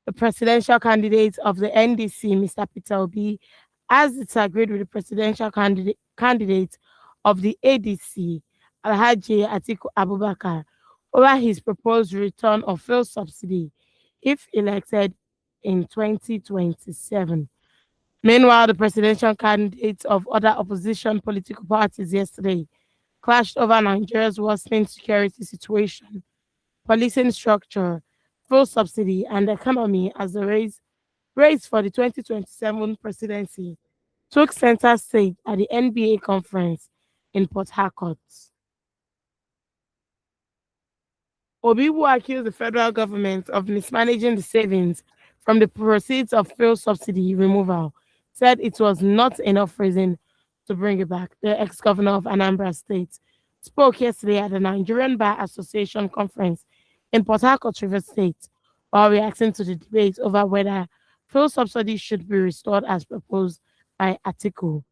The presidential candidate of the NDC, Mr. Peter Obi, has disagreed with the presidential candidate of the ADC, Alhaji Atiku Abubakar, over his proposed return of fuel subsidy if elected in 2027. Meanwhile, the presidential candidates of other opposition political parties yesterday clashed over Nigeria's worsening security situation, policing structure, fuel subsidy, and economy as the race for the 2027 presidency took center stage at the NBA conference in Port Harcourt. Obi, who accused the federal government of mismanaging the savings from the proceeds of fuel subsidy removal, said it was not enough reason to bring it back. The ex-governor of Anambra State spoke yesterday at the Nigerian Bar Association conference in Port Harcourt, Rivers State, while reacting to the debate over whether fuel subsidy should be restored as proposed by Atiku.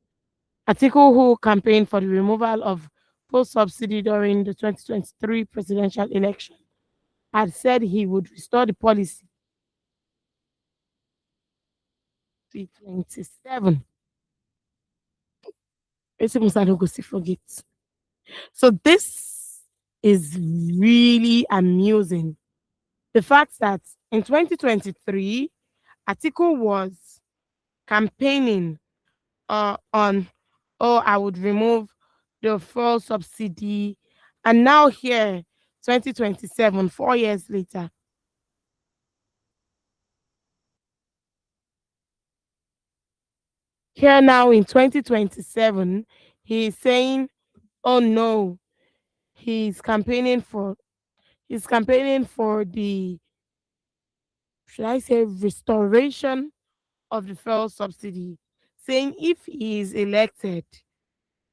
Atiku, who campaigned for the removal of fuel subsidy during the 2023 presidential election, had said he would restore the policy to 27. It's almost I don't go see forget. So this is really amusing. The fact that in 2023, Atiku was campaigning on, oh, I would remove the fuel subsidy, and now here, 2027, 4 years later, here now in 2027, he is saying, oh no, he's campaigning for the, should I say, restoration of the fuel subsidy, saying if he is elected,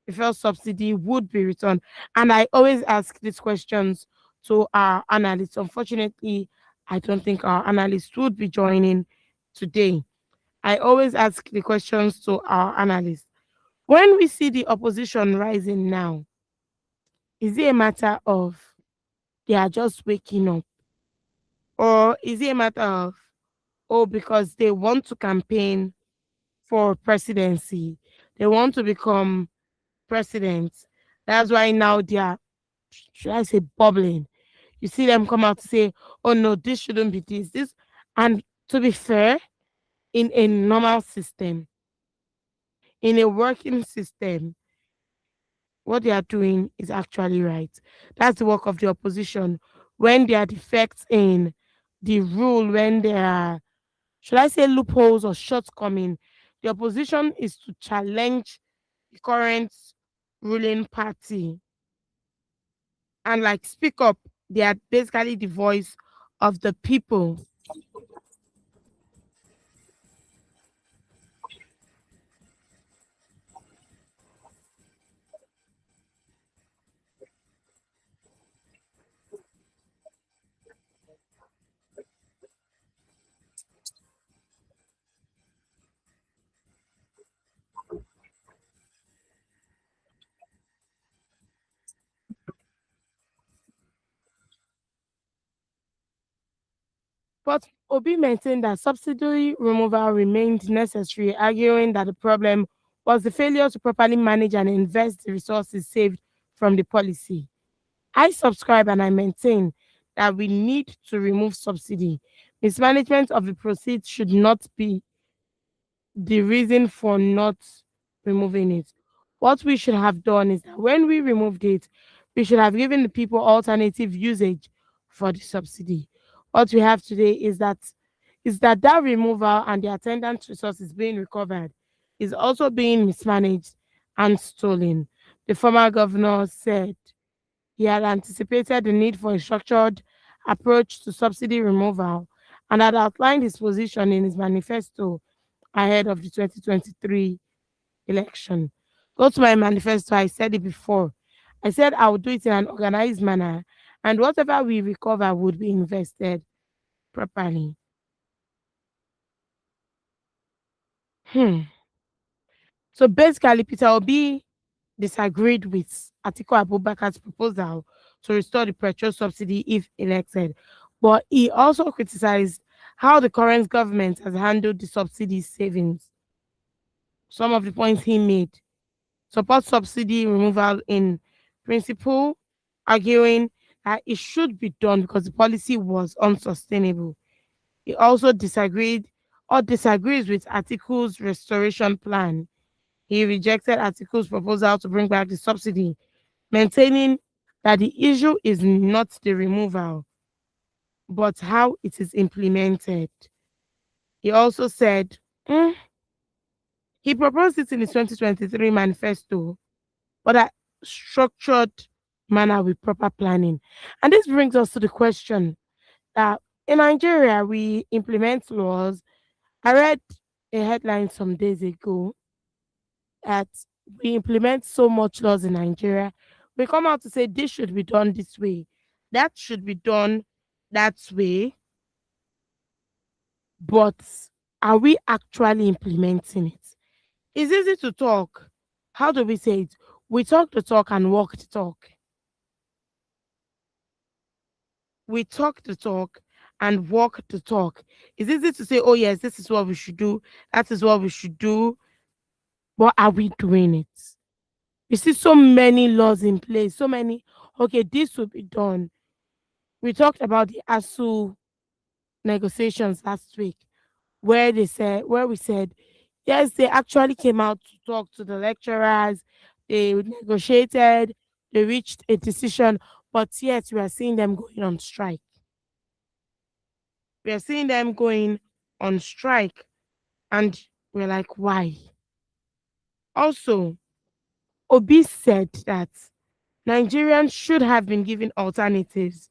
the fuel subsidy would be returned. And I always ask these questions to our analysts. Unfortunately, I don't think our analysts would be joining today. I always ask the questions to our analysts. When we see the opposition rising now, is it a matter of they are just waking up? Or is it a matter of, oh, because they want to campaign for presidency, they want to become president? That's why now they are, should I say, bubbling. You see them come out to say, oh no, this shouldn't be this. And to be fair, in a normal system, in a working system, what they are doing is actually right. That's the work of the opposition. When there are defects in the rule, when there are, should I say, loopholes or shortcomings, the opposition is to challenge the current ruling party and like speak up. They are basically the voice of the people. But Obi maintained that subsidy removal remained necessary, arguing that the problem was the failure to properly manage and invest the resources saved from the policy. I subscribe and I maintain that we need to remove subsidy. Mismanagement of the proceeds should not be the reason for not removing it. What we should have done is that when we removed it, we should have given the people alternative usage for the subsidy. What we have today is that removal and the attendant resources being recovered is also being mismanaged and stolen. The former governor said he had anticipated the need for a structured approach to subsidy removal and had outlined his position in his manifesto ahead of the 2023 election. Go to my manifesto, I said it before. I said I would do it in an organized manner, and whatever we recover would be invested properly. Hmm. So basically, Peter Obi disagreed with Atiku Abubakar's proposal to restore the petrol subsidy if elected, but he also criticized how the current government has handled the subsidy savings. Some of the points he made: support subsidy removal in principle, arguing that it should be done because the policy was unsustainable. He also disagreed or disagrees with Atiku's restoration plan. He rejected Atiku's proposal to bring back the subsidy, maintaining that the issue is not the removal, but how it is implemented. He also said, "Mm, he proposed it in his 2023 manifesto, but a structured manner with proper planning." And this brings us to the question that in Nigeria, we implement laws. I read a headline some days ago that we implement so much laws in Nigeria. We come out to say this should be done this way, that should be done that way, but are we actually implementing it? It's easy to talk. How do we say it? We talk the talk and walk the talk. We talk the talk and walk the talk. It's easy to say, oh, yes, this is what we should do. That is what we should do. But are we doing it? You see so many laws in place, so many, okay, this will be done. We talked about the ASU negotiations last week, where we said, yes, they actually came out to talk to the lecturers, they negotiated, they reached a decision, but yet we are seeing them going on strike. We are seeing them going on strike, and we're like, why? Also, Obi said that Nigerians should have been given alternatives,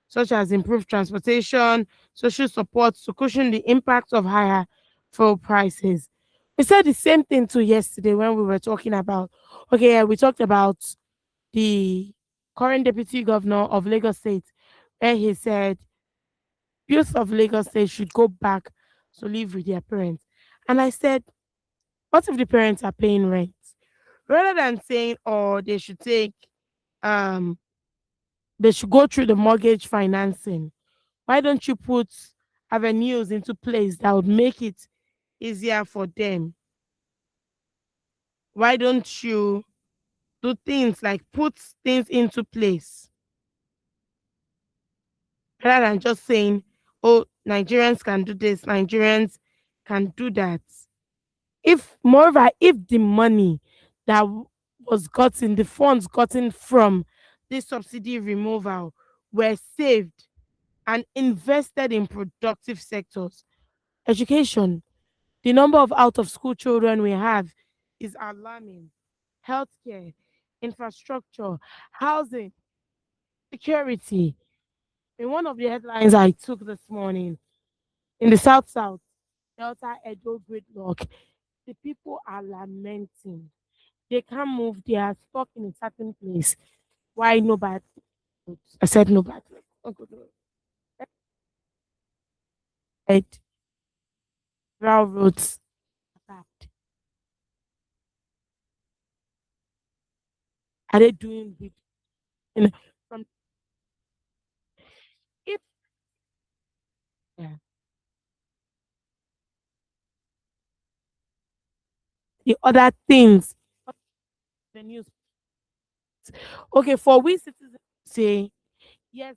such as improved transportation, social support to cushion the impact of higher fuel prices. We said the same thing too yesterday when we were talking about, okay, yeah, we talked about the current deputy governor of Lagos State, where he said youth of Lagos State should go back to live with their parents. And I said, what if the parents are paying rent? Rather than saying, oh, um they should go through the mortgage financing, why don't you put avenues into place that would make it easier for them? Why don't you do things like put things into place rather than just saying, oh, Nigerians can do this, Nigerians can do that? If, moreover, if the money that was gotten, the funds gotten from this subsidy removal were saved and invested in productive sectors, education, the number of out of school children we have is alarming. Healthcare, infrastructure, housing, security. In one of the headlines I took this morning, in the South South, Delta Edo gridlock, the people are lamenting. They can't move, they are stuck in a certain place. Why no bad roads? I said no bad roads. Oh, good roads. Right, railroads are bad. Are they doing with, you know, from if yeah, the other things, the news? Okay, for we citizens say yes,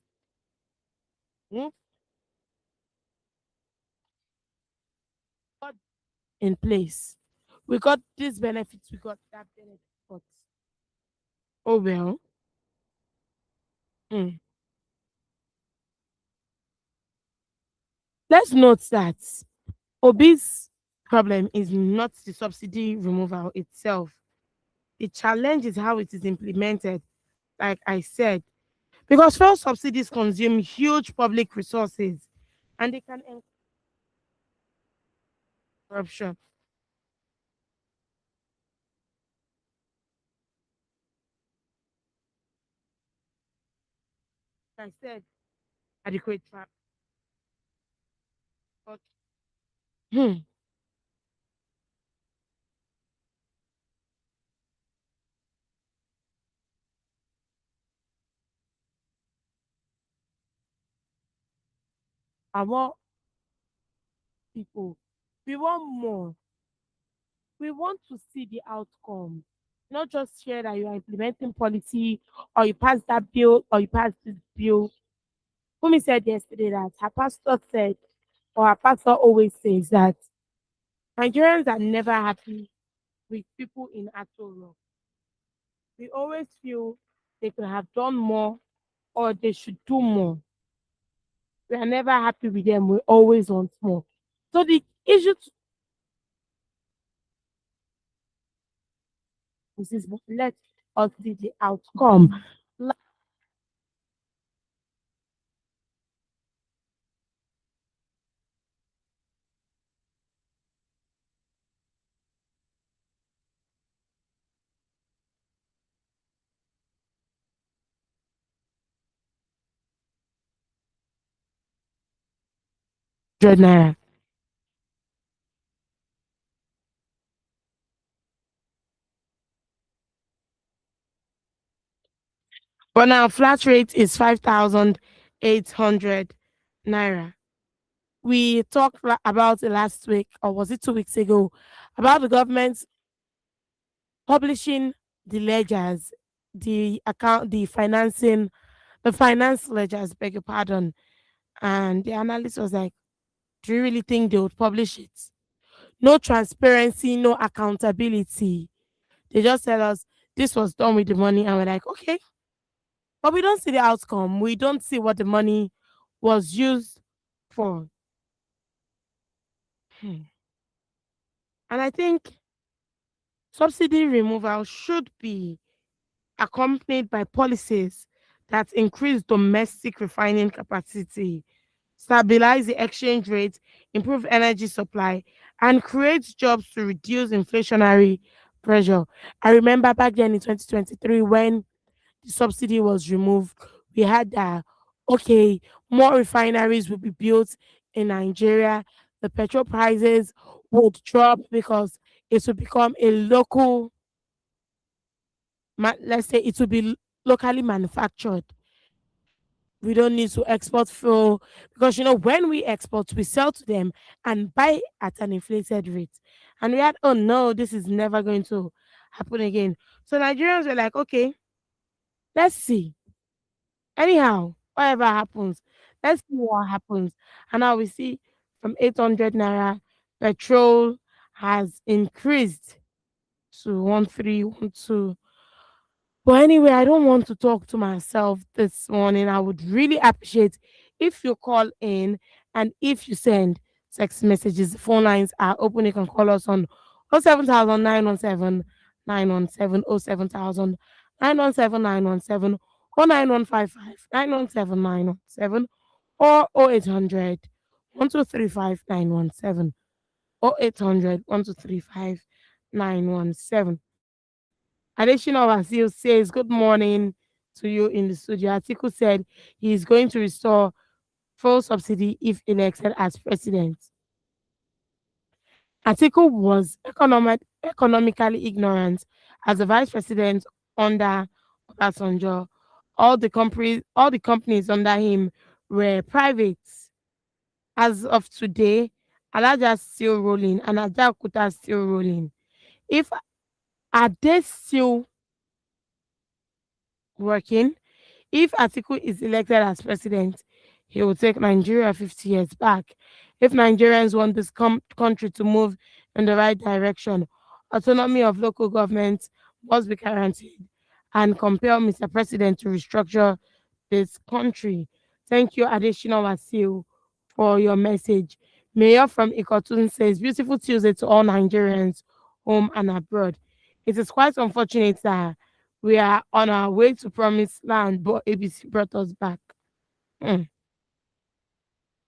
mm, got in place. We got these benefits, we got that benefit. But oh well. mm. Let's note that Obi's problem is not the subsidy removal itself. The challenge is how it is implemented, like I said, because fuel subsidies consume huge public resources and they can encourage corruption. Like I said, adequate transport. Hmm. And what people. We want more. We want to see the outcome, not just hear that you are implementing policy or you pass that bill or you pass this bill. Fumi said yesterday that her pastor said, or her pastor always says that Nigerians are never happy with people in Atoro. We always feel they could have done more or they should do more. We are never happy with them. We always want more. So the issue is let us see the outcome. Naira. But now flat rate is 5,800 naira. We talked about it last week, or was it 2 weeks ago, about the government publishing the ledgers, the account, the financing, the finance ledgers, beg your pardon. And the analyst was like, do you really think they would publish it? No transparency, no accountability. They just tell us this was done with the money, and we're like, okay, but we don't see the outcome. We don't see what the money was used for. Hmm. And I think subsidy removal should be accompanied by policies that increase domestic refining capacity, stabilize the exchange rate, improve energy supply, and create jobs to reduce inflationary pressure. I remember back then in 2023 when the subsidy was removed, we had that, okay, more refineries will be built in Nigeria, the petrol prices would drop because it would become a local, let's say it will be locally manufactured. We don't need to export fuel because when we export, we sell to them and buy at an inflated rate. And we had, oh no, this is never going to happen again. So Nigerians were like, okay, let's see. Anyhow, whatever happens, let's see what happens. And now we see from 800 naira, petrol has increased to 1312. But anyway, I don't want to talk to myself this morning. I would really appreciate if you call in and if you send text messages. The phone lines are open. You can call us on 07000 917 917 07000 917 917 or 9155 917 917 or 0800 1235 917 or 800 1235 917. Additional Vasil says, good morning to you in the studio. Atiku said he is going to restore full subsidy if elected as president. Atiku was economically ignorant as the vice president under Obasanjo. All the companies under him were private. As of today, Alaja still rolling and Ajaokuta still rolling. If are they still working? If Atiku is elected as president, he will take Nigeria 50 years back. If Nigerians want this country to move in the right direction, autonomy of local governments must be guaranteed and compel Mr. President to restructure this country. Thank you, Additional Wasil, for your message. Mayor from Ikotun says, beautiful Tuesday to all Nigerians, home and abroad. It is quite unfortunate that we are on our way to promised land, but ABC brought us back. Mm.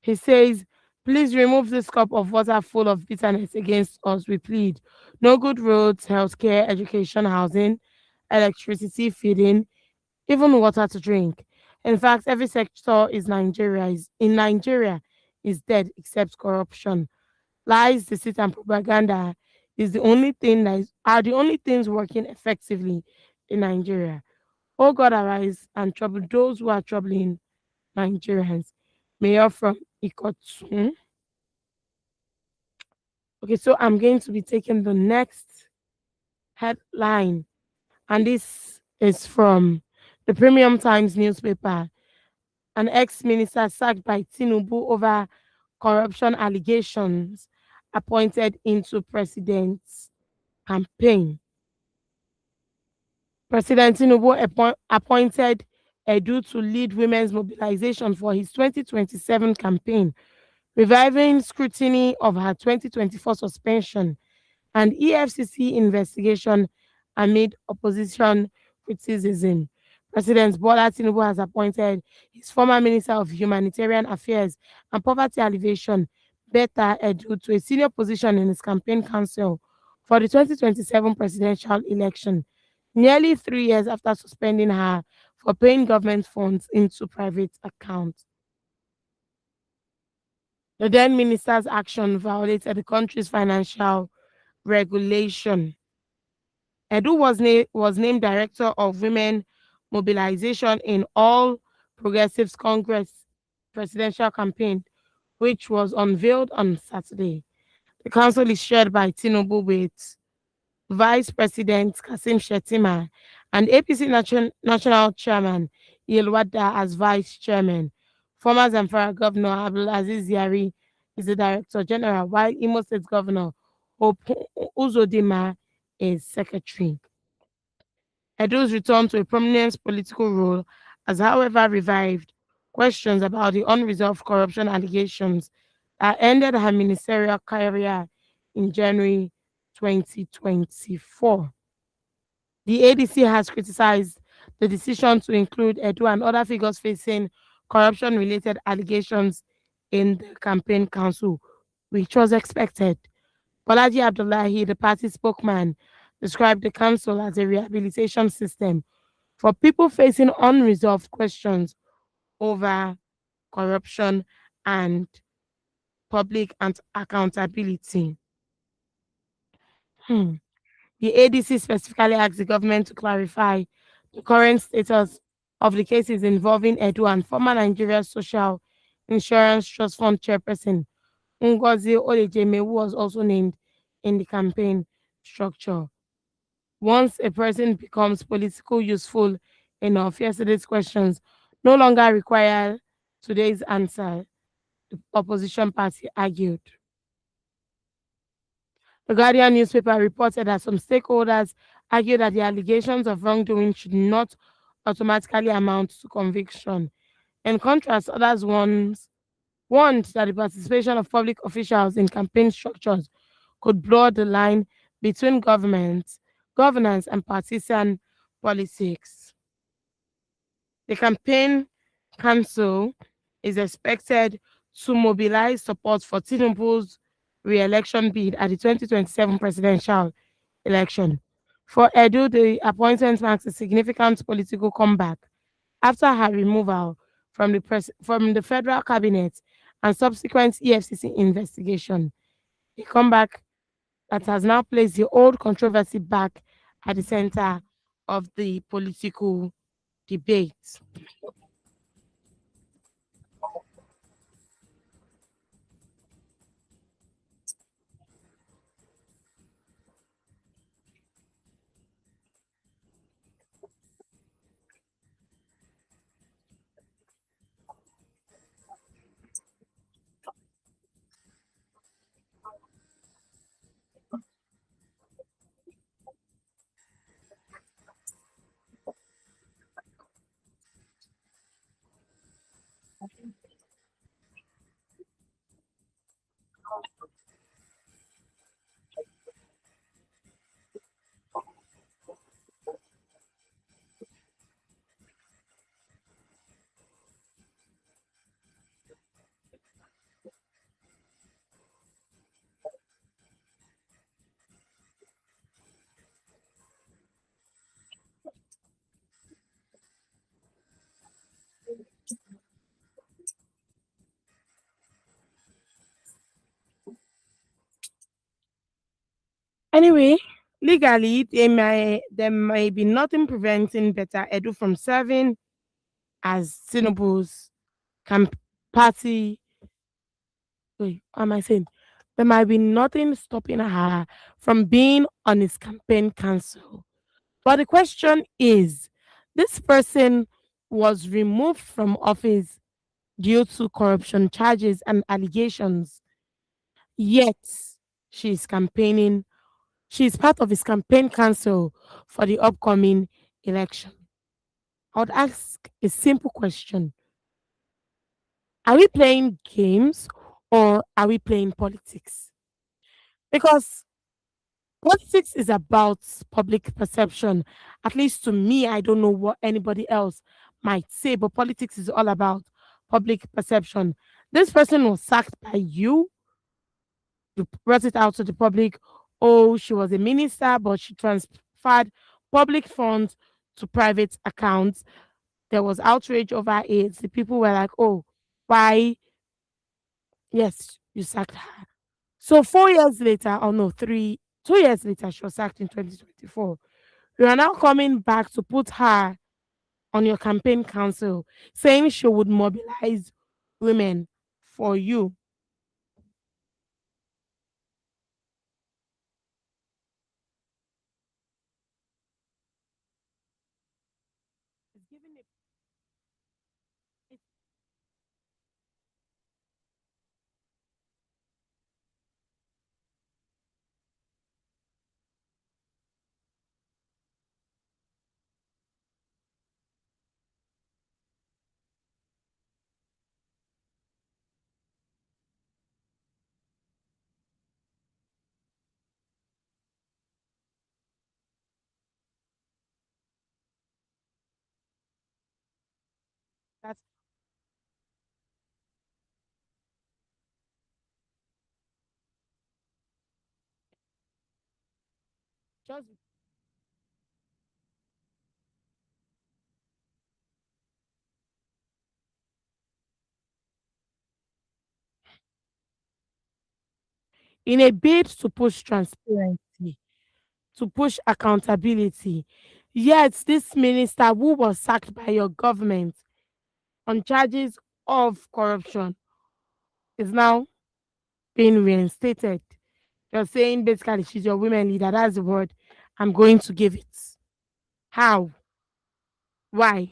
He says, please remove this cup of water full of bitterness against us, we plead. No good roads, healthcare, education, housing, electricity, feeding, even water to drink. In fact, every sector in Nigeria is dead except corruption. Lies, deceit, and propaganda is the only thing are the only things working effectively in Nigeria. Oh God, arise and trouble those who are troubling Nigerians. Mayor from Ikotun. Okay, so I'm going to be taking the next headline, and this is from the Premium Times newspaper. An ex-minister sacked by Tinubu over corruption allegations appointed into president's campaign. President Tinubu appointed Edu to lead women's mobilization for his 2027 campaign, reviving scrutiny of her 2024 suspension and EFCC investigation amid opposition criticism. President Bola Tinubu has appointed his former Minister of Humanitarian Affairs and Poverty Alleviation, Betta Edu, to a senior position in his campaign council for the 2027 presidential election, nearly 3 years after suspending her for paying government funds into private accounts. The then minister's action violated the country's financial regulation. Edu was named director of women mobilization in All Progressives Congress presidential campaign, which was unveiled on Saturday. The council is chaired by Tinubu with Vice President Kasim Shettima and APC National Chairman Yelwada as Vice Chairman. Former Zamfara Governor Abdulaziz Yari is the Director General, while Imo State Governor Hope Uzodinma is Secretary. Edu's return to a prominent political role has, however, revived questions about the unresolved corruption allegations that ended her ministerial career in January 2024. The ADC has criticized the decision to include Edu and other figures facing corruption related allegations in the campaign council, which was expected. Bolaji Abdullahi, the party spokesman, described the council as a rehabilitation system for people facing unresolved questions over corruption and public and accountability. Hmm. The ADC specifically asked the government to clarify the current status of the cases involving Edu and former Nigeria Social Insurance Trust Fund chairperson Ngozi Olejeme, who was also named in the campaign structure. Once a person becomes politically useful enough, yesterday's questions no longer require today's answer, the opposition party argued. The Guardian newspaper reported that some stakeholders argued that the allegations of wrongdoing should not automatically amount to conviction. In contrast, others warned that the participation of public officials in campaign structures could blur the line between governance, and partisan politics. The campaign council is expected to mobilize support for Tinubu's re-election bid at the 2027 presidential election. For Edu, the appointment marks a significant political comeback after her removal from the federal cabinet and subsequent EFCC investigation. A comeback that has now placed the old controversy back at the center of the political debate. Anyway, legally, there may be nothing preventing Better Edu from serving as Tinubu's camp party. Wait, what am I saying? there might be nothing stopping her from being on his campaign council. But the question is, this person was removed from office due to corruption charges and allegations, yet she's campaigning. She's part of his campaign council for the upcoming election. I would ask a simple question. Are we playing games or are we playing politics? Because politics is about public perception. At least to me, I don't know what anybody else might say, but politics is all about public perception. This person was sacked by you brought it out to the public. Oh, she was a minister, but she transferred public funds to private accounts. There was outrage over it. The people were like, oh, why? Yes, you sacked her. So 4 years later, or no, 2 years later, she was sacked in 2024. You are now coming back to put her on your campaign council, saying she would mobilize women for you. It's giving it's that's just in a bid to push transparency, to push accountability. Yet, this minister who was sacked by your government on charges of corruption is now being reinstated. You're saying basically she's your women leader. That's the word I'm going to give it. How? Why?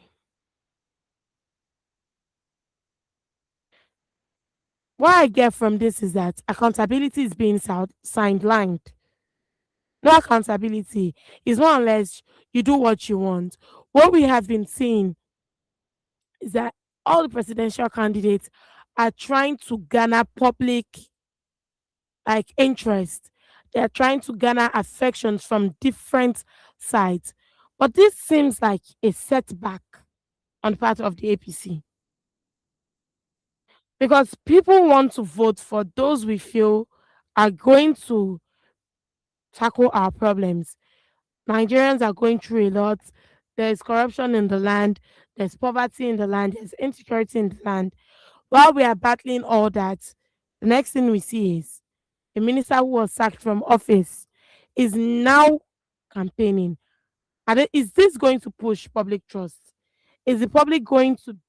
What I get from this is that accountability is being sidelined. No accountability is not unless you do what you want. What we have been seeing is that all the presidential candidates are trying to garner public interest. They are trying to garner affections from different sides. But this seems like a setback on the part of the APC because people want to vote for those we feel are going to tackle our problems. Nigerians are going through a lot. There's corruption in the land, there's poverty in the land, there's insecurity in the land. While we are battling all that, the next thing we see is a minister who was sacked from office is now campaigning. Is this going to push public trust? Is the public going to be,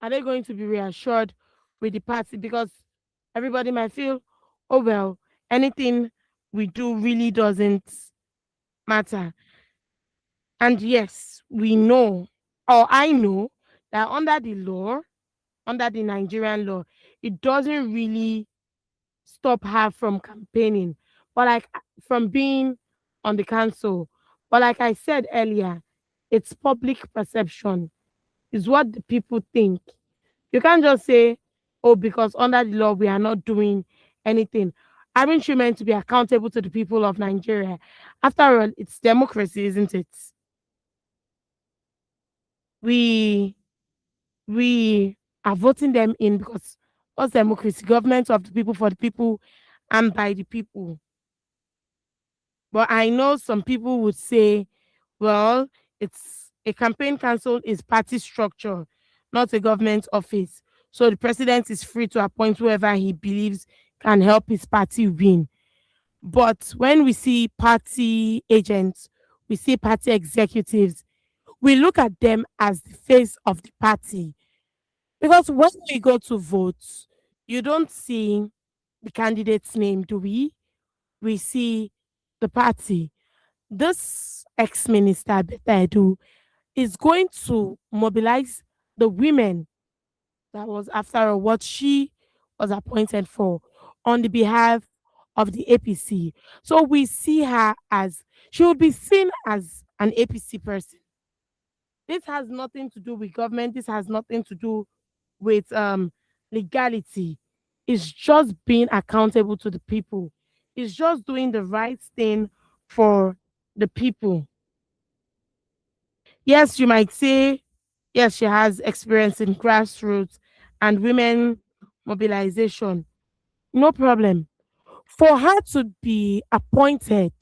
are they going to be reassured with the party? Because everybody might feel, oh well, anything we do really doesn't matter. And yes, we know, or I know, that under the Nigerian law, it doesn't really stop her from campaigning, but from being on the council. But like I said earlier, it's public perception, is what the people think. You can't just say, oh, because under the law we are not doing anything. Aren't you meant to be accountable to the people of Nigeria? After all, it's democracy, isn't it? We we are voting them in because what's democracy? Government of the people, for the people, and by the people. But I know some people would say, well, it's a campaign council is party structure, not a government office. So the president is free to appoint whoever he believes can help his party win. But when we see party agents, we see party executives, we look at them as the face of the party. Because when we go to vote, you don't see the candidate's name, do we? We see the party. This ex-minister Betedu is going to mobilize the women that was after all what she was appointed for on the behalf of the APC. So we see her as she will be seen as an APC person. This has nothing to do with government. This has nothing to do with legality. It's just being accountable to the people. It's just doing the right thing for the people. Yes, you might say, yes, she has experience in grassroots and women mobilization. No problem. For her to be appointed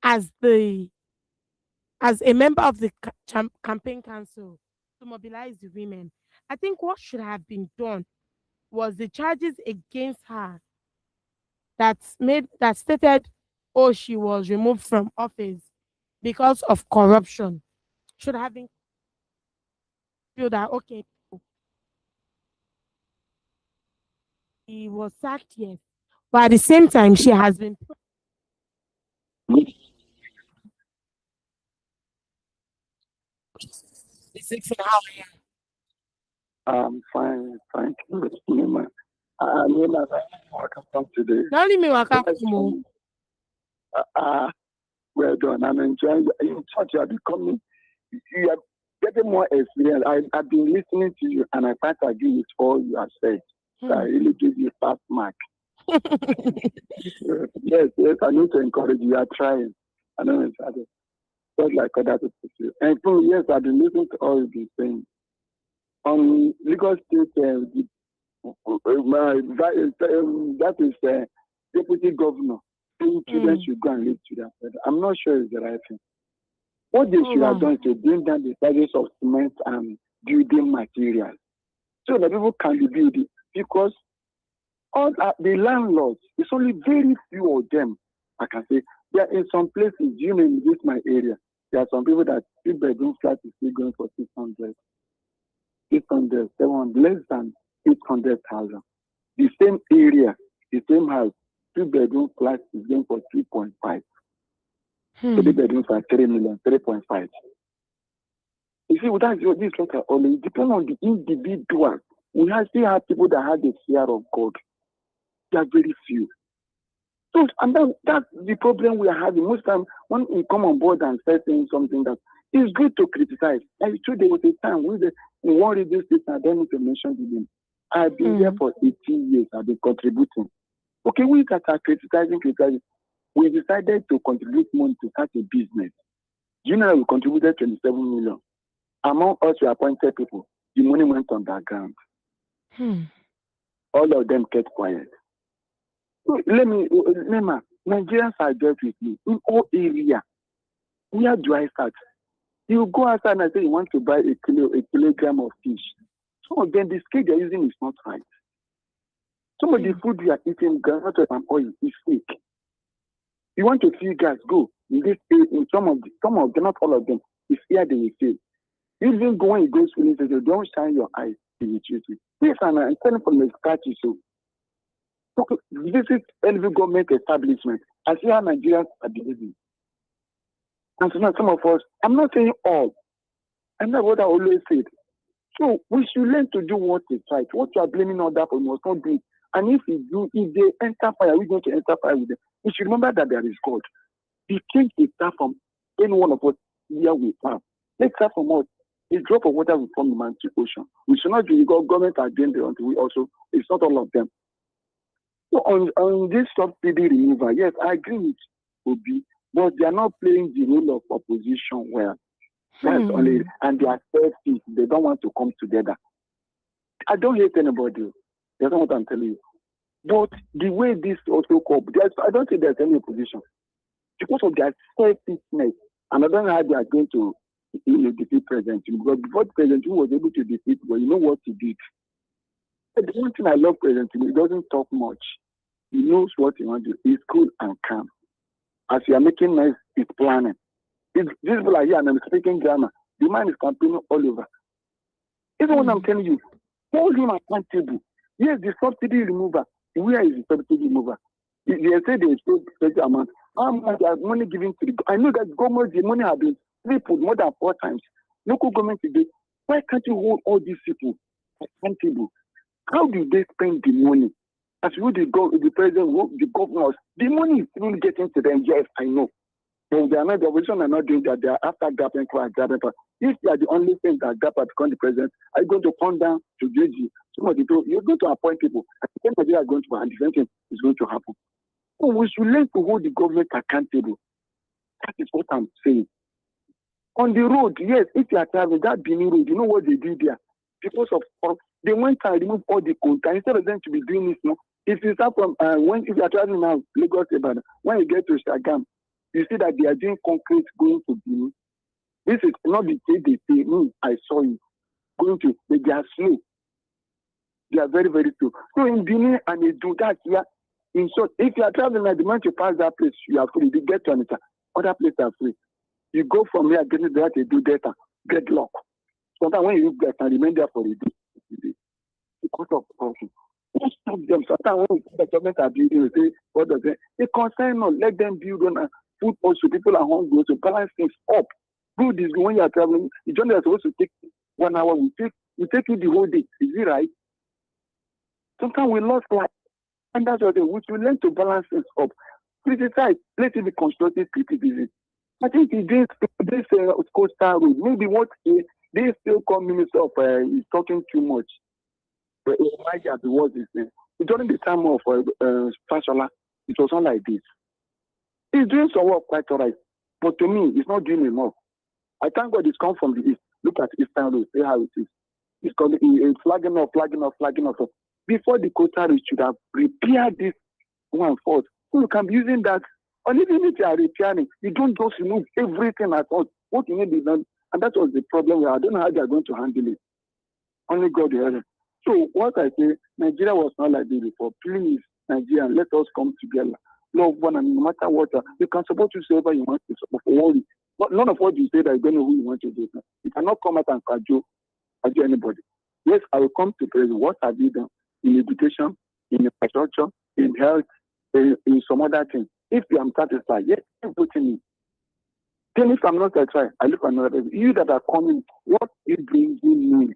as the as a member of the campaign council to mobilize the women, I think what should have been done was the charges against her that stated, oh, she was removed from office because of corruption should have been feel that okay, he was sacked, yes. But at the same time, she has been I'm fine, thank you, Nima. Nima, welcome today. not only me Yes, Wakakumo. uh, well done. I'm enjoying. In fact, you are becoming, you are getting more experience. I've been listening to you, and I quite agree with all you have said. So I really give you fast mark. Yes, I need to encourage you. You are trying. I know it's hard. Just like other people do. And for me, yes, I've been listening to all you've been saying. On Lagos State, that is deputy governor saying children should go and live to their father. I'm not sure it's the right thing. What they should have done is to bring down the prices of cement and building materials so that people can be building. Because all the landlords, it's only very few of them, I can say. There are in some places, you know, in this my area, there are some people that 3-bedroom flat is still going for 600, 700, less than 800,000. The same area, the same house, 2-bedroom flat is going for 3.5. 3 bedrooms are 3 million, 3.5. You see, without this letter only, depend on the individual. We still have people that have the fear of God. They are very few. So, and that's the problem we are having. Most time, when we come on board and start saying something that is good to criticize. Like today there was a time when in one radio station, I don't need to mention the name. I've been there for 18 years. I've been contributing. Okay, we that are criticizing, we decided to contribute money to start a business. You know, we contributed 27 million. Among us, we appointed people. The money went on the ground. All of them kept quiet. So remember, Nigerians are dealt with me in all areas. Where do I start? You go outside and say you want to buy a kilogram of fish. Some of them, the scale they're using is not right. Some of the food we are eating, granite and oil, is fake. You want to fill gas, go. In some of them, not all of them, it's here they will fail. Even going goes filling station, don't shine your eyes, they will treat you. This and I'm telling from the start so. Visit every government establishment. I see how Nigerians are behaving. And so now some of us, I'm not saying all. And that's what I always said. So we should learn to do what is right. What you are blaming on that for, we must not do it. And if they enter fire, we're going to enter fire with them. We should remember that there is God. The change is start from any one of us here we are. Let's start from us. A drop of water will form the man to ocean. We should not do it because government are doing it until we also, it's not all of them. So on this subsidy removal, yes, I agree with Obi, but they are not playing the role of opposition well. That's only, and they are selfish. They don't want to come together. I don't hate anybody. That's not what I'm telling you. But the way this also cope, I don't think there's any opposition because of their selfishness. And I don't know how they are going to defeat President Tinubu. Because before President Tinubu was able to defeat, well, you know what he did. But the one thing I love President Tinubu, he doesn't talk much. He knows what he wants to do. He's cool and calm. As you are making noise, he's planning. These people are here and I'm speaking grammar. The man is campaigning all over. Even when I'm telling you, hold him accountable. Yes, the subsidy remover. Where is the subsidy remover? They say they still special amount. How much money given to the? I know that government, the money have been tripled more than 4 times. Local government today. Why can't you hold all these people accountable? How do they spend the money? As you the president, the governors, the money is really getting to them. Yes, I know. So they are not, the opposition are not doing that. They are after grabbing for. If they are the only thing that gap at become the president, are you going to come down to JG? You're going to appoint people. I think Nigeria are going to, and the same thing is going to happen. So we should learn to hold the government accountable. That is what I'm saying. On the road, yes, if you are traveling that Benin road, you know what they did there? Because of they went and removed all the contact instead of them to be doing this. No, if you start from if you are traveling now, Lagos, Ibadan, when you get to Shagam, you see that they are doing concrete going to Benin. This is not the way they say, I saw you going to, but they are slow. They are very, very slow. So in Benin and they do that here. In short, if you are traveling at the moment you pass that place, you are free. You get to another. Other places are free. You go from here, get to that, they do data, get lock. Sometimes when you get and remain there for a day, because of function. Don't stop them. Sometimes when the government are building, we say, what does it? They concern us, let them build on and food also. People are hungry to balance things up. Good is when you are traveling, the journey is supposed to take 1 hour. We take you the whole day. Is it right? Sometimes we lost life. And that's what we should learn to balance things up. Criticize, let it be constructive criticism. I think this coastal road, maybe what they still call minister of is talking too much. But it might have the words is saying. During the time of Fashola, it was not like this. He's doing some work quite all right. But to me, it's not doing enough. I thank God it's come from the east. Look at Eastern Road, see how it is. It's flagging up. Before the coastal road should have repaired this one first. So you can be using that. And even if you are repairing, you don't just remove everything at once. What you need is done. And that was the problem. I don't know how they are going to handle it. Only God knows. So what I say, Nigeria was not like this before. Please, Nigeria, let us come together. Love one and no matter what, you can support whoever you want to support. Worry. But none of what you say that you don't know who you want to do. You cannot come out and cajole anybody. Yes, I will come to praise. What have you done in education, in infrastructure, in health, in some other things? If you am satisfied, yes, everything. Then if I'm not satisfied, I look at another person. You that are coming, what is bringing me?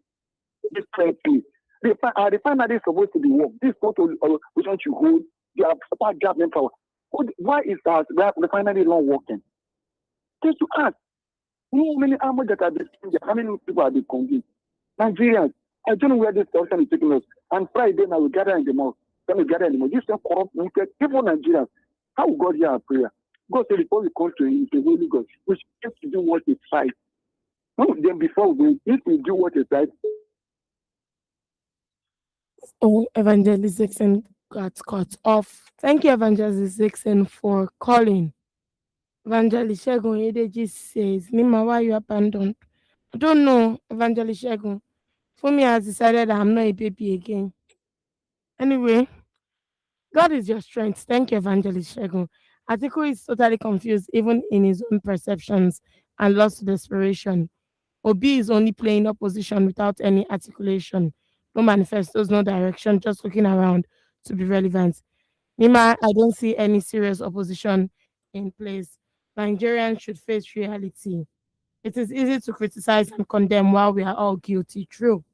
Differently. The refinery is supposed to be work. This photo which one you hold, they have super gap in power. Why is that refinery not working? Just to ask. You know how many armor that are being how many people are being convinced? Nigerians, I don't know where this person is taking us. And Friday now we gather in the mosque. Then we gather in the mosque. This is corrupt, wicked people Nigerians. How will God hear our prayer? God said before we come to him, the holy God, we should have to do what is right. Then before if we do what is right. Oh, Evangelist Dixon got cut off. Thank you, Evangelist Dixon, for calling. Evangelist Shegun Edeji says, Nima, why you abandoned? I don't know, Evangelist Shegun. For me, has decided I'm not a baby again. Anyway, God is your strength. Thank you, Evangelist Shegun. Atiku is totally confused, even in his own perceptions, and lost to desperation. Obi is only playing opposition without any articulation, no manifestos, no direction, just looking around to be relevant. Nima, I don't see any serious opposition in place. Nigerians should face reality. It is easy to criticize and condemn while we are all guilty. True.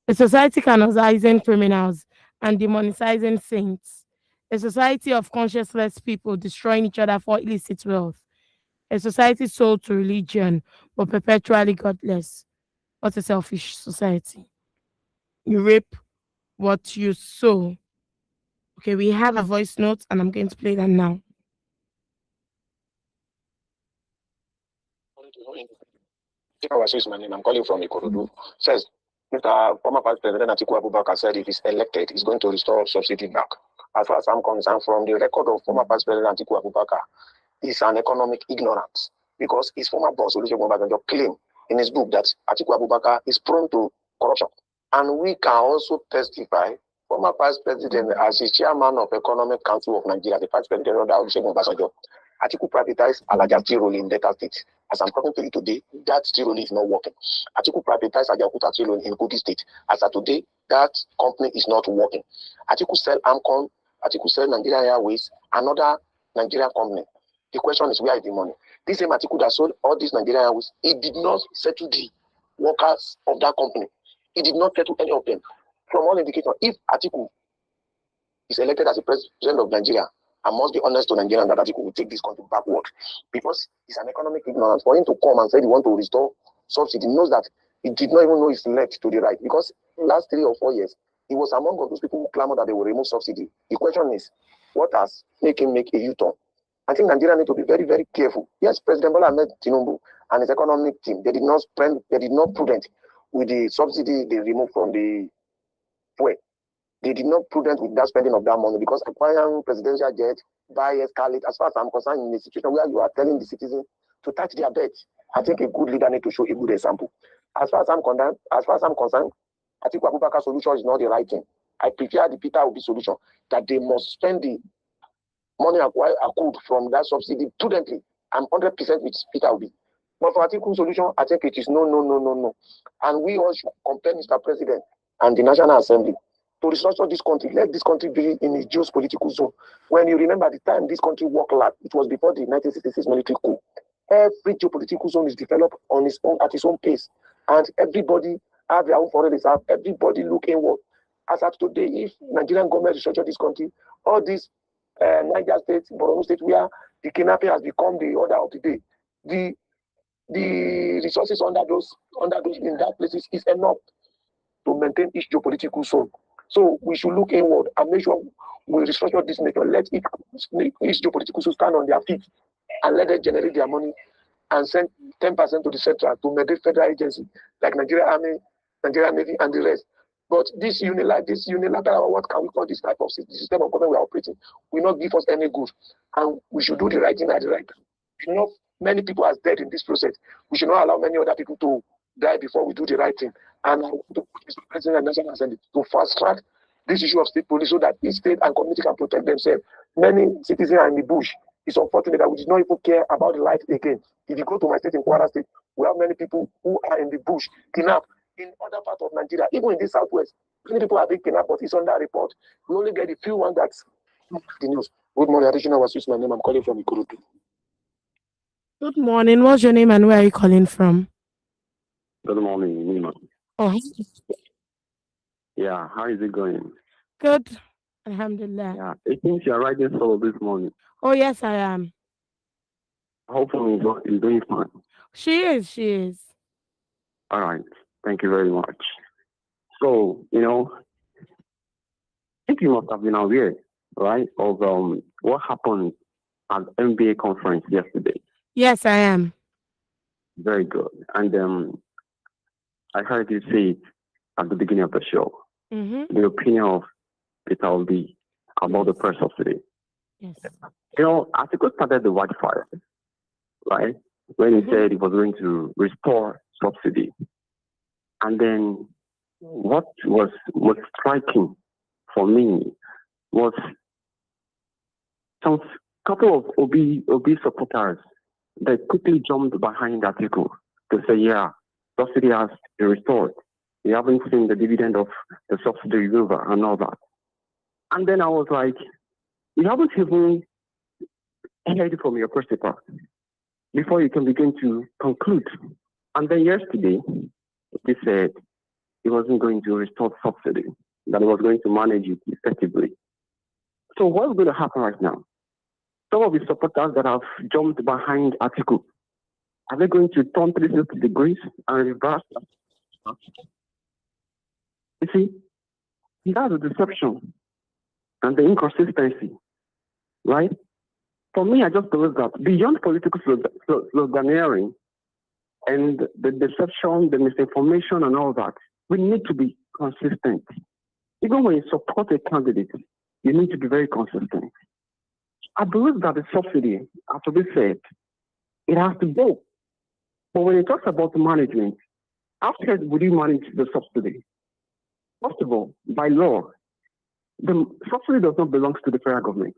A society canonizing criminals and demonizing saints. A society of conscienceless people destroying each other for illicit wealth. A society sold to religion but perpetually godless. What a selfish society. You reap what you sow. Okay, we have a voice note and I'm going to play that now. Is my name. I'm calling from Ikorodu. Says Mr. Former Vice President Atiku Abubakar said if he's elected, he's going to restore subsidy back. As far as I'm concerned, from the record of former Vice President Atiku Abubakar, he's an economic ignorance because his former boss, Olusegun Obasanjo, claimed in his book that Atiku Abubakar is prone to corruption. And we can also testify, former Vice President, as the chairman of Economic Council of Nigeria, the Vice President of Olusegun Obasanjo, Atiku privatized Alaja steel rolling in Delta State. As I'm talking to you today, that steel rolling is not working. Atiku privatized Ajaokuta steel rolling in Kogi State. As of today, that company is not working. Atiku sell Amcon, Atiku sell Nigeria Airways, another Nigerian company. The question is, where is the money? This same Atiku that sold all these Nigerian Airways, it did not settle the workers of that company. It did not settle any of them. From all indicators, if Atiku is elected as the president of Nigeria, I must be honest to Nigerians that Atiku will take this country backward, because it's an economic ignorance. For him to come and say he want to restore subsidy, he knows that he did not even know his left to the right, because last 3 or 4 years, he was among those people who clamored that they will remove subsidy. The question is, what has made him make a U-turn? I think Nigeria need to be very, very careful. Yes, President Bola Ahmed Tinubu and his economic team, they did not prudent with the subsidy they removed from the fuel. They did not prudent with that spending of that money, because acquiring presidential jet, buy escalate, as far as I'm concerned, in a situation where you are telling the citizens to touch their bet, I think a good leader needs to show a good example. As far as I'm concerned, I think Abubakar solution is not the right thing. I prefer the Peter Obi solution, that they must spend the money accrued from that subsidy prudently. I'm 100% with Peter Obi. But for Atiku solution, I think it is no. And we all should compare Mr. President and the National Assembly to restructure this country. Let this country be in a geopolitical zone. When you remember the time this country worked like, it was before the 1966 military coup. Every geopolitical zone is developed on its own, at its own pace. And everybody have their own foreign reserve. Everybody look inward. As of today, if Nigerian government restructure this country, all these Niger State, Borno State, where the kidnapping has become the order of the day, the resources under those in that places is enough to maintain each geopolitical zone. So we should look inward and make sure we restructure this nation. Let each geopolitical zone stand on their feet and let them generate their money and send 10% to the central to mandate federal agency like Nigeria Army, Nigeria Navy, and the rest. But this unilateral, what can we call this type of system of government we are operating, will not give us any good. And we should do the right thing at the right time. Many people are dead in this process. We should not allow many other people to die before we do the right thing. And I want to put Mr. President and National Assembly to fast track this issue of state police so that each state and community can protect themselves. Many citizens are in the bush. It's unfortunate that we did not even care about the life again. If you go to my state in Kwara State, we have many people who are in the bush, kidnapped. In other parts of Nigeria, even in the southwest, many people are being kidnapped, but it's on that report. We only get the few ones that's the news. Good morning, additional was my name. I'm calling from Ikurudu. Good morning. What's your name and where are you calling from? Good morning, Nima. Oh, Yeah, how is it going? good. Alhamdulillah. Yeah, it seems you're writing solo this morning. Oh, yes, I am. Hopefully, you're doing fine. She is. All right, thank you very much. So, I think you must have been aware, right, of what happened at NBA conference yesterday. Yes, I am. Very good. And I heard you say it at the beginning of the show, Mm-hmm. the opinion of Peter Obi about the press subsidy. Yes. Atiku started the wildfire, right? When he said he was going to restore subsidy. And then what was striking for me was some couple of Obi supporters that quickly jumped behind Atiku to say, yeah, subsidy has been restored. We haven't seen the dividend of the subsidy removal and all that. And then I was like, you haven't even heard from your principal before you can begin to conclude. And then yesterday, he said he wasn't going to restore subsidy, that he was going to manage it effectively. So what's going to happen right now? Some of the supporters that have jumped behind Atiku, are they going to turn 360 degrees and reverse that? You see, that's the deception and the inconsistency, right? For me, I just believe that beyond political sloganeering and the deception, the misinformation and all that, we need to be consistent. Even when you support a candidate, you need to be very consistent. I believe that the subsidy, as to be said, it has to go. But when it talks about management, how would you manage the subsidy? First of all, by law, the subsidy does not belong to the federal government.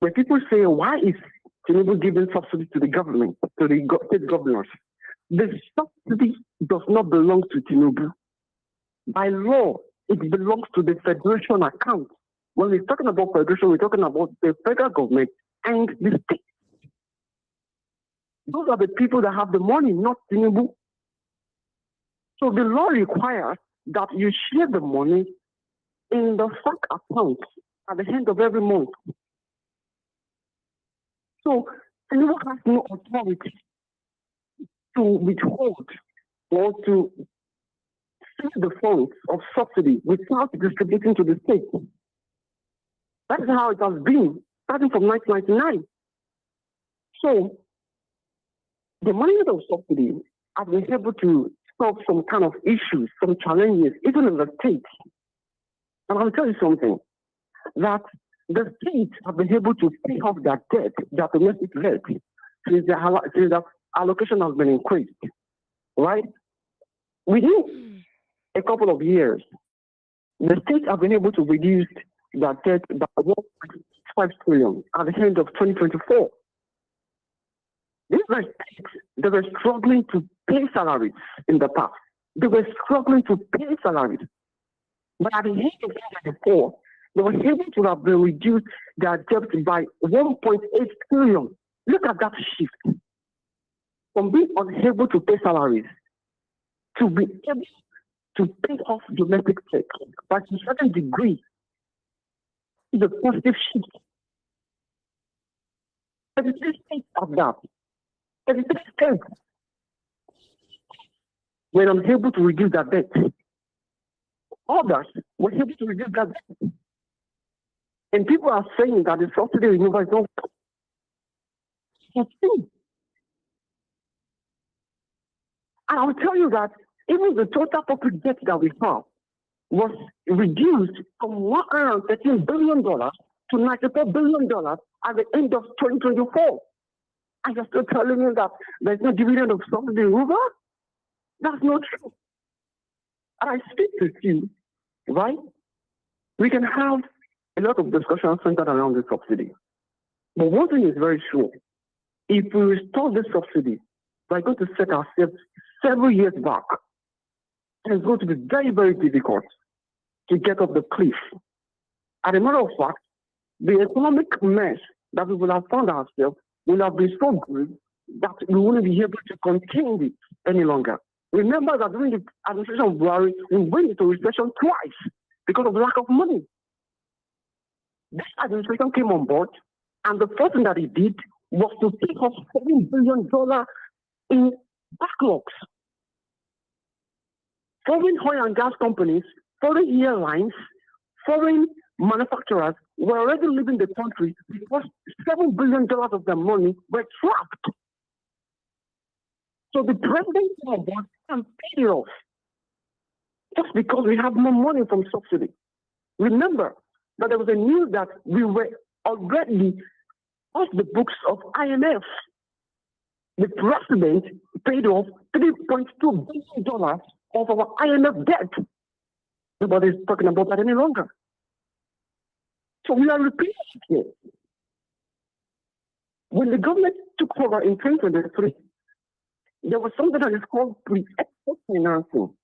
When people say, why is Tinubu giving subsidy to the government, to the state governors. The subsidy does not belong to Tinubu. By law, it belongs to the federation account. When we're talking about federation, we're talking about the federal government and the state. Those are the people that have the money, not Tinubu. So the law requires that you share the money in the SAC account at the end of every month. So Tinubu has no authority to withhold or to seize the funds of subsidy without distributing to the state. That is how it has been, starting from 1999. So the money of subsidy has been able to solve some kind of issues, some challenges, even in the state. And I'll tell you something, that the states have been able to pay off their debt, their domestic debt, since the allocation has been increased, right? Within a couple of years, the states have been able to reduce their debt by 1.5 trillion at the end of 2024. These were states that were struggling to pay salaries in the past. They were struggling to pay salaries. But at the end of 2024, they were able to have been reduced their debt by 1.8 trillion. Look at that shift. From being unable to pay salaries to be able to pay off domestic debt by a certain degree is a positive shift. 33 states have that. 33 states were unable to reduce their debt. Others were able to reduce their debt. And people are saying that the subsidy removal is not true. And I will tell you that even the total public debt that we have was reduced from $113 billion to $94 billion at the end of 2024. And you're still telling me that there's no dividend of subsidy removal? That's not true. And I speak to you, right? We can have a lot of discussion centered around the subsidy. But one thing is very sure. If we restore the subsidy, we're going to set ourselves several years back. And it's going to be very, very difficult to get off the cliff. As a matter of fact, the economic mess that we will have found ourselves will have been so great that we won't be able to contain it any longer. Remember that during the administration of Buhari, we went into recession twice because of lack of money. This administration came on board, and the first thing that he did was to take off $7 billion in backlogs. Foreign oil and gas companies, foreign airlines, foreign manufacturers were already leaving the country because $7 billion of their money were trapped. So the president came on board and paid it off just because we have more money from subsidy. Remember that there was a news that we were already off the books of IMF. The president paid off $3.2 billion of our IMF debt. Nobody's talking about that any longer. So we are repeating it here. When the government took over in 2023, there was something that is called pre-export financing.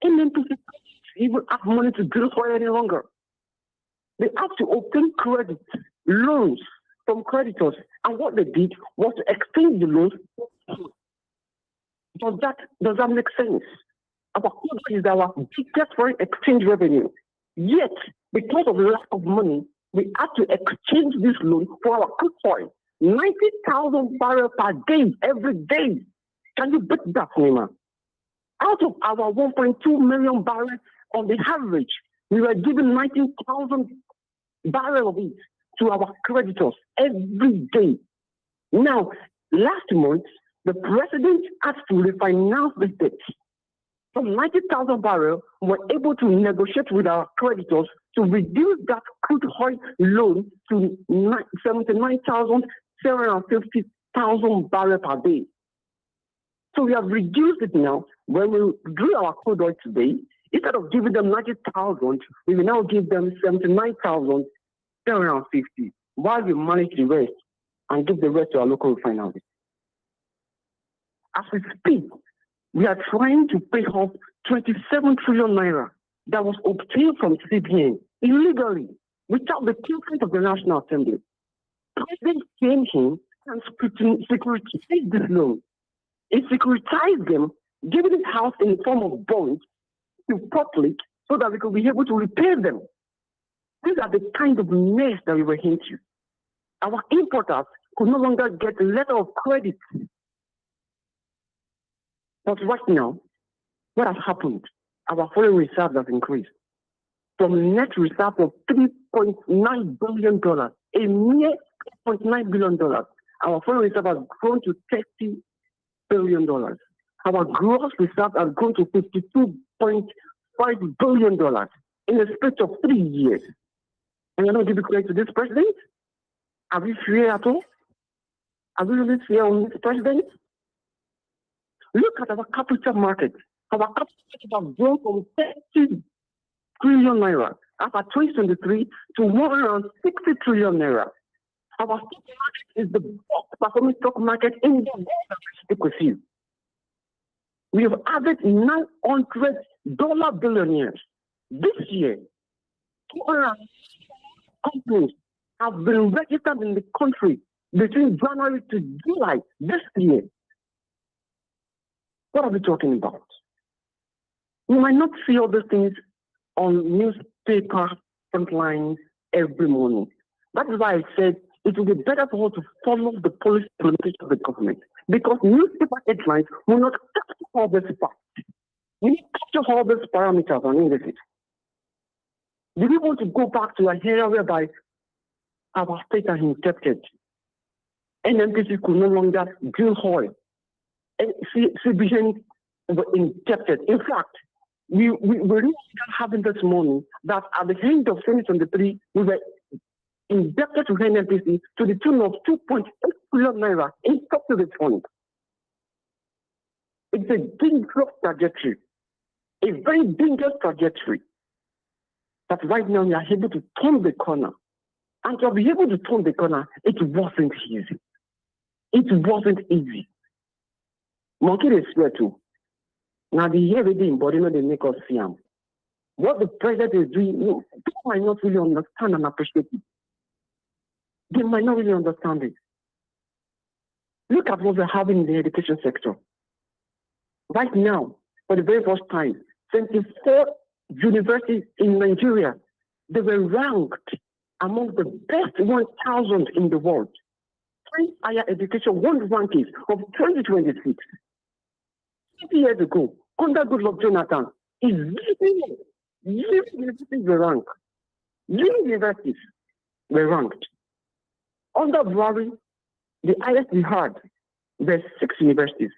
And then people even have money to drill oil any longer. They have to obtain credit, loans from creditors. And what they did was to extend the loans. Does that make sense? Our crude is our biggest foreign exchange revenue. Yet, because of the lack of money, we had to exchange this loan for our crude oil. 90,000 barrels per day, every day. Can you beat that, Nima? Out of our 1.2 million barrels on the average, we were giving 19,000 barrels of it to our creditors every day. Now, last month, the president had to refinance the debt. From 90,000 barrels, we were able to negotiate with our creditors to reduce that crude oil loan to 79,750,000 barrels per day. So we have reduced it now. When we drill our crude oil today, instead of giving them 90,000, we will now give them 79,750 while we manage the rest. and give the rest to our local refineries. As we speak, we are trying to pay off 27 trillion naira that was obtained from CBN illegally without the consent of the National Assembly. The President came in and securitized this loan. He securitized them, giving it out in the form of bonds to public so that we could be able to repay them. These are the kind of mess that we were into. Our importers could no longer get a letter of credit. But right now, what has happened? Our foreign reserves have increased from a net reserve of $3.9 billion, a mere $3.9 billion. Our foreign reserve has grown to $30 billion. Our gross reserve has grown to $52.5 billion in a space of 3 years. And you're not giving credit to this president? Are we fair at all? Are we really fair on this president? Look at our capital market. Our capital market has grown from 30 trillion naira as of 2023 to 160 trillion naira. Our stock market is the best performing stock market in the world that we speak with you. We have added $900 billionaires. This year, 200 companies have been registered in the country between January to July this year. What are we talking about? You might not see all these things on newspaper front lines every morning. That is why I said it will be better for us to follow the policy implementation of the government, because newspaper headlines will not capture all this facts. We need to capture all these parameters and indices. Do we want to go back to an era whereby our state are indebted? NNPC could no longer drill oil. And CBN were indebted. In fact, we really having this money that at the end of 2023, we were indebted to NNPC to the tune of 2.8 billion naira in subsidy fund. It's a dangerous trajectory, a very dangerous trajectory. That right now we are able to turn the corner. And to be able to turn the corner, it wasn't easy. It wasn't easy. Monkey is swear too. Now the everyday embodiment they make us see them. What the president is doing, people might not really understand and appreciate it. They might not really understand it. Look at what we're having in the education sector. Right now, for the very first time, 24 universities in Nigeria, they were ranked among the best 1,000 in the world. Science Higher Education World Rankings of 2026. 50 years ago, under Goodluck Jonathan, zero universities were ranked. Zero universities were ranked. Under Buhari, the highest we had were 6 universities.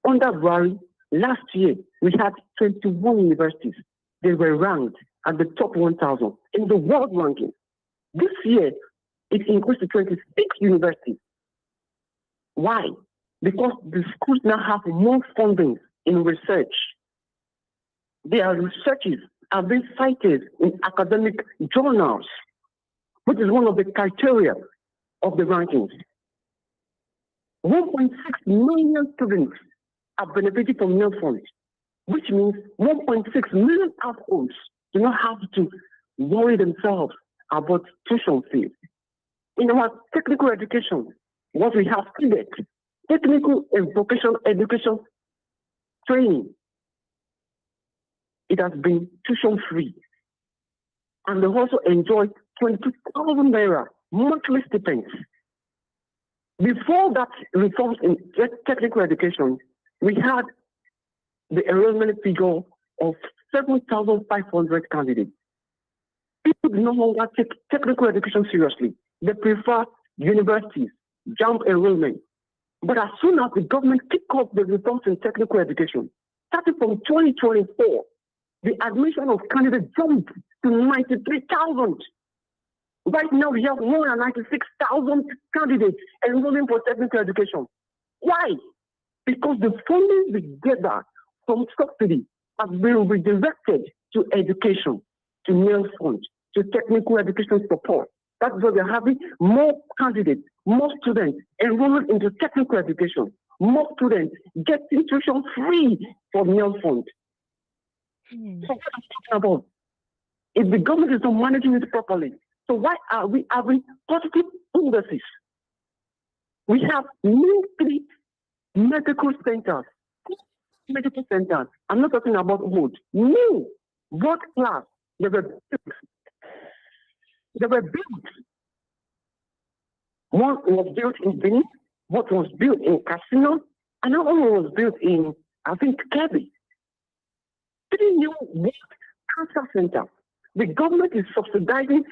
Under Buhari, last year, we had 21 universities. They were ranked at the top 1,000 in the world ranking. This year, it increased to 26 universities. Why? Because the schools now have more funding in research. Their researches are being cited in academic journals, which is one of the criteria of the rankings. 1.6 million students are benefiting from meal funds, which means 1.6 million households do not have to worry themselves about tuition fees. In our technical education, what we have students, technical and vocational education training, it has been tuition free. And they also enjoy 22,000 naira monthly stipends. Before that reforms in technical education, we had the enrollment figure of 7,500 candidates. People no longer take technical education seriously. They prefer universities, jump enrollment. But as soon as the government kick off the reforms in technical education, starting from 2024, the admission of candidates jumped to 93,000. Right now, we have more than 96,000 candidates enrolling for technical education. Why? Because the funding we gather from subsidy has been redirected to education, to meal funds, to technical education support. That's why we're having more candidates more students enroll into technical education, more students get tuition free for meal fund. Hmm. So what I'm talking about, if the government is not managing it properly, so why are we having positive indices? We have new medical centers, medical centers. I'm not talking about old, new, world class. They were built. They were built. One was built in Benin, one was built in Casino, another one was built in, I think, Kebbi. Three new world cancer centers. The government is subsidizing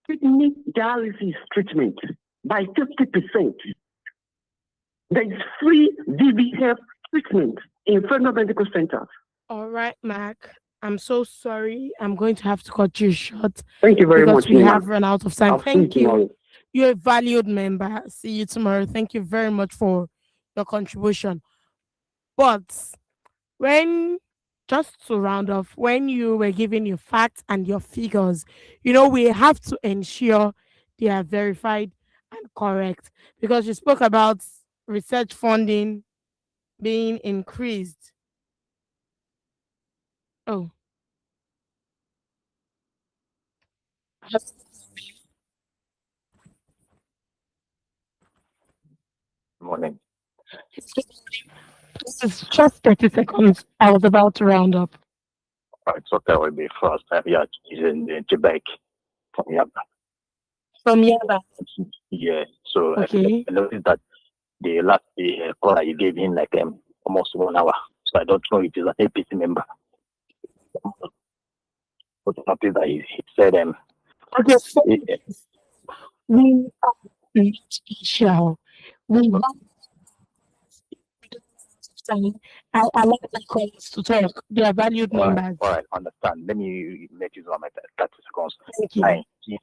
kidney dialysis treatment by 50%. There is free DBF treatment in federal medical centers. All right, Mac. I'm so sorry. I'm going to have to cut you short Thank you very because much, we Nima. have run out of time. I'll see you Thank you. tomorrow. You're a valued member. See you tomorrow. Thank you very much for your contribution. But when, just to round off, when you were giving your facts and your figures, we have to ensure they are verified and correct because you spoke about research funding being increased. Oh, Morning. this is just 30 seconds. I was about to round up. It's okay with me first. Yeah, he's in Quebec from Yaba. From Yaba. Yeah, so Okay. I noticed that the last caller you gave him like almost 1 hour. So I don't know if he's an APC member. But I noticed that he said Okay, so he- we are not sure. We want time. I like my colleagues to talk. They are valued members. all right, understand. Let me make use of my 30 seconds. Thank you. Like he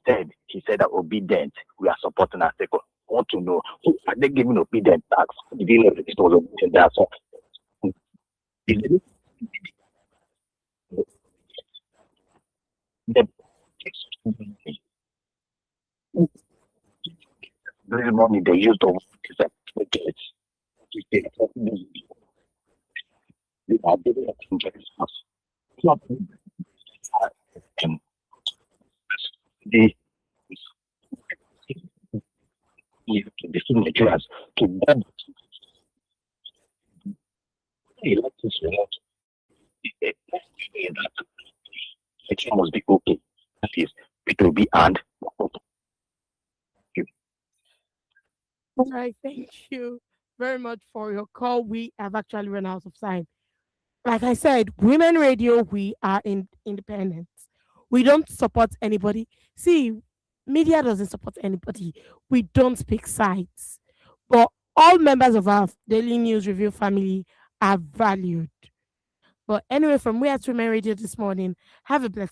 said that obedient, we are supporting our second. I want to know who are they giving obedient tax? Did he know that it was obedient tax? Is it the this money they used to get they are giving it to us. It's not um, the the signatures to them. He lets us know that it must be okay. That is, it will be and All right, thank you very much for your call. We have actually run out of time. Like I said, Women Radio, we are independent. We don't support anybody. See, media doesn't support anybody. We don't pick sides. But all members of our Daily News Review family are valued. But anyway, from we at Women Radio this morning, have a blessed